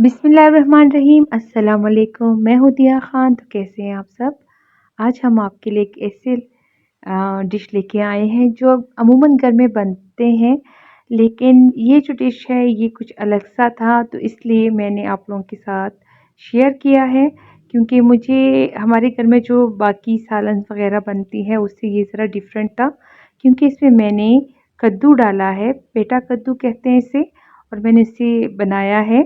बिस्मिल्लाहिर्रहमानिर्रहीम। अस्सलाम वालेकुम। मैं हूँ दिया ख़ान। तो कैसे हैं आप सब? आज हम आपके लिए एक ऐसे डिश लेके आए हैं जो अमूमन घर में बनते हैं, लेकिन ये जो डिश है ये कुछ अलग सा था, तो इसलिए मैंने आप लोगों के साथ शेयर किया है। क्योंकि मुझे हमारे घर में जो बाकी सालन वग़ैरह बनती है उससे ये ज़रा डिफ़रेंट था, क्योंकि इसमें मैंने कद्दू डाला है, पेटा कद्दू कहते हैं इसे, और मैंने इसे बनाया है।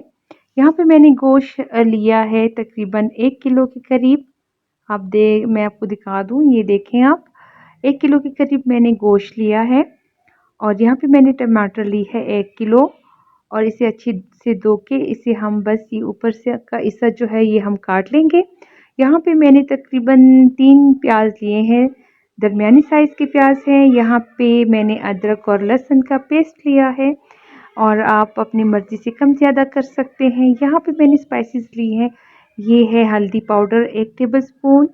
यहाँ पे मैंने गोश्त लिया है तकरीबन 1 किलो के करीब। मैं आपको दिखा दूँ, ये देखें आप, 1 किलो के करीब मैंने गोश्त लिया है। और यहाँ पे मैंने टमाटर ली है 1 किलो, और इसे अच्छी से धो के इसे हम बस ये ऊपर से का हिस्सा जो है ये हम काट लेंगे। यहाँ पे मैंने तकरीबन 3 प्याज लिए हैं, दरमियानी साइज़ के प्याज हैं। यहाँ पे मैंने अदरक और लहसुन का पेस्ट लिया है, और आप अपनी मर्ज़ी से कम ज़्यादा कर सकते हैं। यहाँ पे मैंने स्पाइसेस ली हैं, ये है हल्दी पाउडर 1 टेबलस्पून,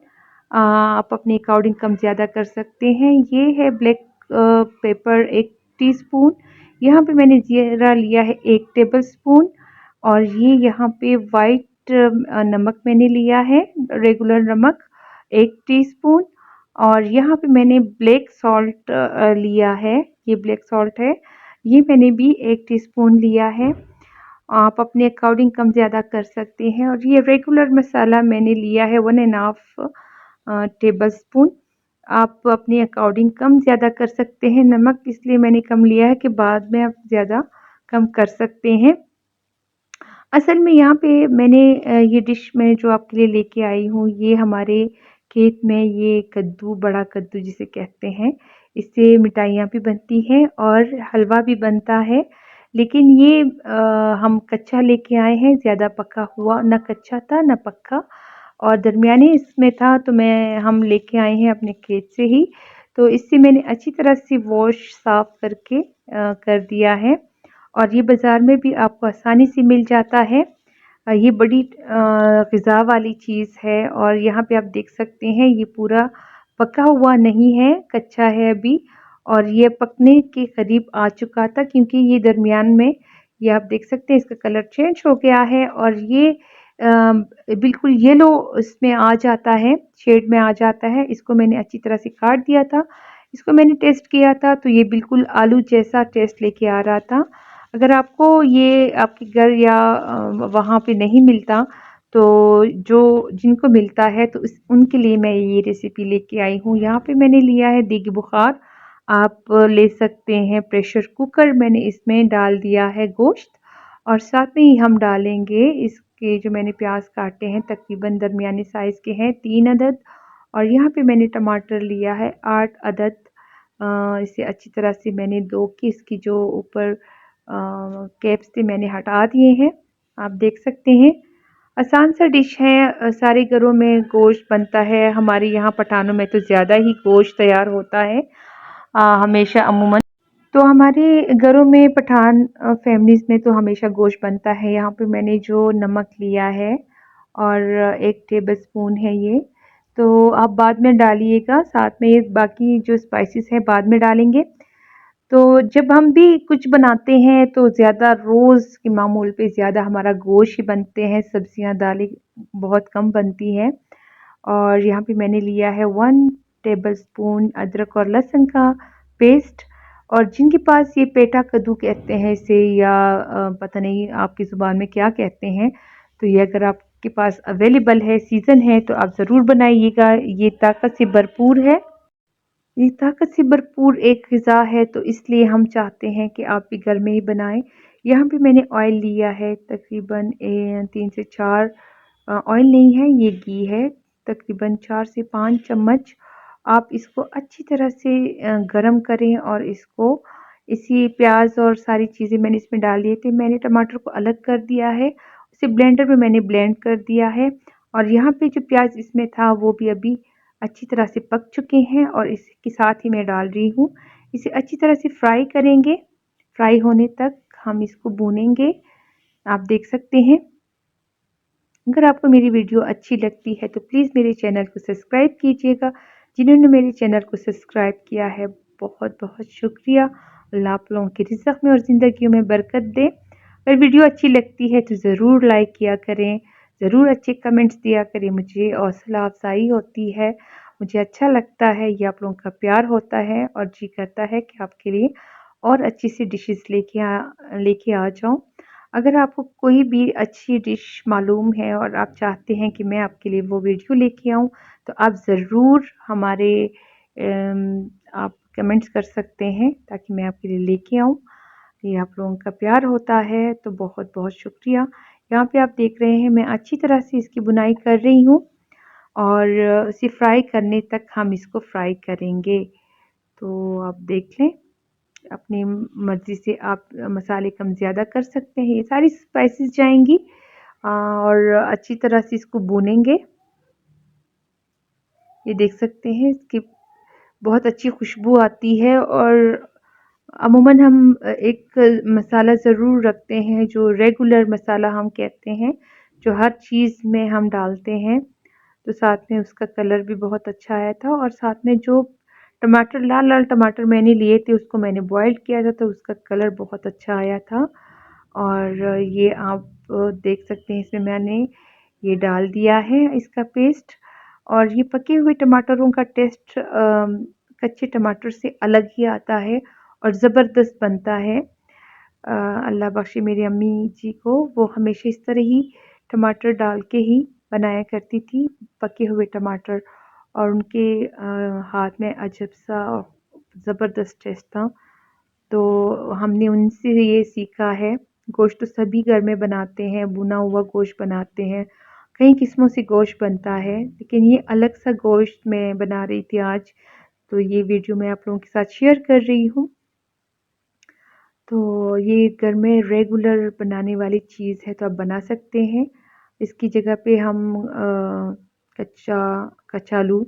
आप अपने अकॉर्डिंग कम ज़्यादा कर सकते हैं। ये है ब्लैक पेपर 1 टीस्पून। यहाँ पे मैंने ज़ीरा लिया है 1 टेबलस्पून, और ये यहाँ पे वाइट नमक मैंने लिया है, रेगुलर नमक 1 टीस्पून। और यहाँ पे मैंने ब्लैक सॉल्ट लिया है, ये ब्लैक सॉल्ट है, ये मैंने भी 1 टीस्पून लिया है। आप अपने अकॉर्डिंग कम ज़्यादा कर सकते हैं। और ये रेगुलर मसाला मैंने लिया है 1½ टेबलस्पून। आप अपने अकॉर्डिंग कम ज़्यादा कर सकते हैं। नमक इसलिए मैंने कम लिया है कि बाद में आप ज़्यादा कम कर सकते हैं। असल में यहाँ पे मैंने ये डिश मैं जो आपके लिए लेके आई हूँ, ये हमारे खेत में ये कद्दू, बड़ा कद्दू जिसे कहते हैं, इससे मिठाइयाँ भी बनती हैं और हलवा भी बनता है। लेकिन ये हम कच्चा लेके आए हैं, ज़्यादा पका हुआ ना कच्चा था ना पक्का, और दरमियाने इसमें था। तो हम लेके आए हैं अपने खेत से ही। तो इससे मैंने अच्छी तरह से वॉश साफ़ करके कर दिया है, और ये बाज़ार में भी आपको आसानी से मिल जाता है। ये बड़ी ग़िज़ा वाली चीज़ है, और यहाँ पे आप देख सकते हैं ये पूरा पका हुआ नहीं है, कच्चा है अभी, और ये पकने के करीब आ चुका था, क्योंकि ये दरमियान में ये आप देख सकते हैं इसका कलर चेंज हो गया है, और ये बिल्कुल येलो इसमें आ जाता है, शेड में आ जाता है। इसको मैंने अच्छी तरह से काट दिया था, इसको मैंने टेस्ट किया था, तो ये बिल्कुल आलू जैसा टेस्ट लेके आ रहा था। अगर आपको ये आपके घर या वहाँ पे नहीं मिलता, तो जिनको मिलता है तो उनके लिए मैं ये रेसिपी लेके आई हूँ। यहाँ पे मैंने लिया है देगी बुखार, आप ले सकते हैं प्रेशर कुकर। मैंने इसमें डाल दिया है गोश्त, और साथ में ही हम डालेंगे इसके जो मैंने प्याज काटे हैं, तकरीबन दरमियानी साइज़ के हैं 3 अदद। और यहाँ पे मैंने टमाटर लिया है 8 अदद। इसे अच्छी तरह से मैंने धो के इसकी जो ऊपर कैप्स थे मैंने हटा दिए हैं, आप देख सकते हैं। आसान सा डिश है, सारे घरों में गोश्त बनता है। हमारे यहाँ पठानों में तो ज़्यादा ही गोश्त तैयार होता है हमेशा अमूमन। तो हमारे घरों में पठान फैमिलीज़ में तो हमेशा गोश्त बनता है। यहाँ पे मैंने जो नमक लिया है, और 1 टेबलस्पून है ये, तो आप बाद में डालिएगा, साथ में ये बाकी जो स्पाइसेस हैं बाद में डालेंगे। तो जब हम भी कुछ बनाते हैं तो ज़्यादा रोज़ के मामूल पे ज़्यादा हमारा गोश्त ही बनते हैं, सब्जियां दालें बहुत कम बनती हैं। और यहाँ पे मैंने लिया है 1 टेबलस्पून अदरक और लहसुन का पेस्ट। और जिनके पास ये पेटा कद्दू कहते हैं इसे, या पता नहीं आपकी ज़ुबान में क्या कहते हैं, तो ये अगर आपके पास अवेलेबल है, सीज़न है, तो आप ज़रूर बनाइएगा। ये ताकत से भरपूर है, ये ताकत से भरपूर एक ग़िज़ा है, तो इसलिए हम चाहते हैं कि आप भी घर में ही बनाएं। यहाँ पे मैंने ऑयल लिया है तकरीबन 3 से 4, ऑयल नहीं है ये घी है, तकरीबन 4 से 5 चम्मच। आप इसको अच्छी तरह से गरम करें, और इसको इसी प्याज और सारी चीज़ें मैंने इसमें डाल दिए थे। मैंने टमाटर को अलग कर दिया है, उसे ब्लेंडर में मैंने ब्लेंड कर दिया है। और यहाँ पे जो प्याज इसमें था वो भी अभी अच्छी तरह से पक चुके हैं, और इसके साथ ही मैं डाल रही हूँ। इसे अच्छी तरह से फ्राई करेंगे, फ्राई होने तक हम इसको भूनेंगे, आप देख सकते हैं। अगर आपको मेरी वीडियो अच्छी लगती है तो प्लीज़ मेरे चैनल को सब्सक्राइब कीजिएगा। जिन्होंने मेरे चैनल को सब्सक्राइब किया है, बहुत बहुत शुक्रिया। अल्लाह आप लोगों की रिज़्क़ में और ज़िंदगी में बरकत दे। अगर वीडियो अच्छी लगती है तो ज़रूर लाइक किया करें, ज़रूर अच्छे कमेंट्स दिया करें, मुझे हौसला अफ़ज़ाई होती है, मुझे अच्छा लगता है, ये आप लोगों का प्यार होता है और जी करता है कि आपके लिए और अच्छी सी डिशेज़ लेके आ जाऊँ। अगर आपको कोई भी अच्छी डिश मालूम है और आप चाहते हैं कि मैं आपके लिए वो वीडियो लेके आऊँ, तो आप ज़रूर आप कमेंट्स कर सकते हैं ताकि मैं आपके लिए लेके आऊँ। ये आप लोगों का प्यार होता है तो बहुत-बहुत शुक्रिया। यहाँ पे आप देख रहे हैं मैं अच्छी तरह से इसकी बुनाई कर रही हूँ और इसे फ्राई करने तक हम इसको फ्राई करेंगे। तो आप देख लें, अपनी मर्ज़ी से आप मसाले कम ज़्यादा कर सकते हैं। ये सारी स्पाइसेस जाएँगी और अच्छी तरह से इसको भूनेंगे। ये देख सकते हैं इसकी बहुत अच्छी खुशबू आती है और अमूमन हम एक मसाला ज़रूर रखते हैं जो रेगुलर मसाला हम कहते हैं, जो हर चीज़ में हम डालते हैं। तो साथ में उसका कलर भी बहुत अच्छा आया था और साथ में जो टमाटर लाल-लाल टमाटर मैंने लिए थे उसको मैंने बॉयल किया था तो उसका कलर बहुत अच्छा आया था। और ये आप देख सकते हैं इसमें मैंने ये डाल दिया है इसका पेस्ट और ये पके हुए टमाटरों का टेस्ट कच्चे टमाटर से अलग ही आता है और ज़बरदस्त बनता है। अल्लाह बख्शे मेरी अम्मी जी को, वो हमेशा इस तरह ही टमाटर डाल के ही बनाया करती थी, पके हुए टमाटर और उनके हाथ में अजब-सा ज़बरदस्त टेस्ट था। तो हमने उनसे ये सीखा है। गोश्त तो सभी घर में बनाते हैं, भुना हुआ गोश्त बनाते हैं, कई किस्मों से गोश्त बनता है, लेकिन ये अलग-सा गोश्त मैं बना रही थी आज, तो ये वीडियो मैं आप लोगों के साथ शेयर कर रही हूँ। तो ये घर में रेगुलर बनाने वाली चीज़ है तो आप बना सकते हैं। इसकी जगह पे हम कच्चा कचालू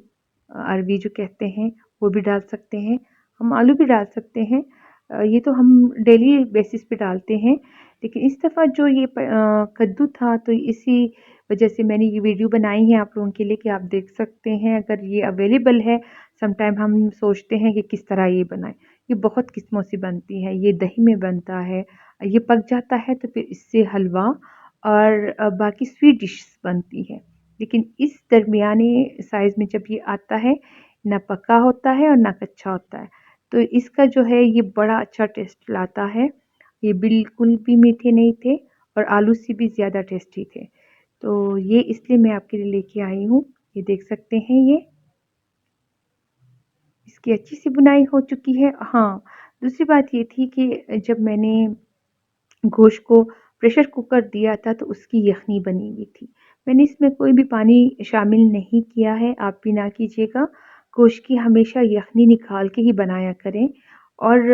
अरबी जो कहते हैं वो भी डाल सकते हैं। हम आलू भी डाल सकते हैं। ये तो हम डेली बेसिस पे डालते हैं। लेकिन इस दफ़ा जो ये कद्दू था तो इसी वजह से मैंने ये वीडियो बनाई है आप लोगों के लिए कि आप देख सकते हैं अगर ये अवेलेबल है। समटाइम हम सोचते हैं कि किस तरह ये बनाएँ। ये बहुत किस्मों से बनती है, ये दही में बनता है, ये पक जाता है तो फिर इससे हलवा और बाकी स्वीट डिशेस बनती है। लेकिन इस दरमियाने साइज़ में जब ये आता है, ना पका होता है और ना कच्चा होता है। तो इसका जो है ये बड़ा अच्छा टेस्ट लाता है। ये बिल्कुल भी मीठे नहीं थे और आलू से भी ज़्यादा टेस्टी थे। तो ये इसलिए मैं आपके लिए लेके आई हूँ। ये देख सकते हैं ये। इसकी अच्छी सी बुनाई हो चुकी है। हाँ, दूसरी बात ये थी कि जब मैंने गोश्त को प्रेशर कुकर दिया था तो उसकी यख़नी बनी हुई थी। मैंने इसमें कोई भी पानी शामिल नहीं किया है, आप भी ना कीजिएगा। गोश्त की हमेशा यख़नी निकाल के ही बनाया करें और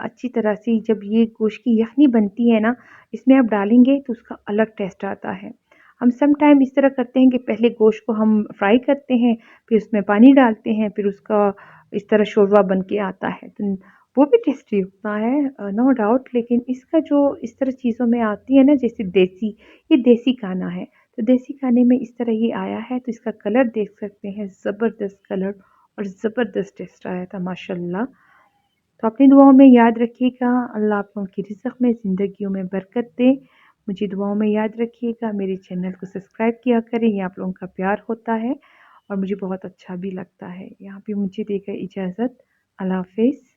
अच्छी तरह से जब ये गोश्त की यख़नी बनती है ना, इसमें आप डालेंगे तो उसका अलग टेस्ट आता है। हम सम टाइम इस तरह करते हैं कि पहले गोश्त को हम फ्राई करते हैं, फिर उसमें पानी डालते हैं, फिर उसका इस तरह शोरबा बन के आता है। तो वो भी टेस्टी होता है नो डाउट, लेकिन इसका जो इस तरह चीज़ों में आती है ना जैसे देसी, ये देसी खाना है। तो देसी खाने में इस तरह ये आया है तो इसका कलर देख सकते हैं, ज़बरदस्त कलर और ज़बरदस्त टेस्ट आया था माशाल्लाह। तो अपनी दुआओं में याद रखिएगा, अल्लाह आप लोगों की रिज़्क़ में ज़िंदगियों में बरकत दे। मुझे दुआओं में याद रखिएगा, मेरे चैनल को सब्सक्राइब किया करें, ये आप लोगों का प्यार होता है और मुझे बहुत अच्छा भी लगता है। यहाँ पे मुझे देकर इजाज़त, अल्लाह हाफ़िज़।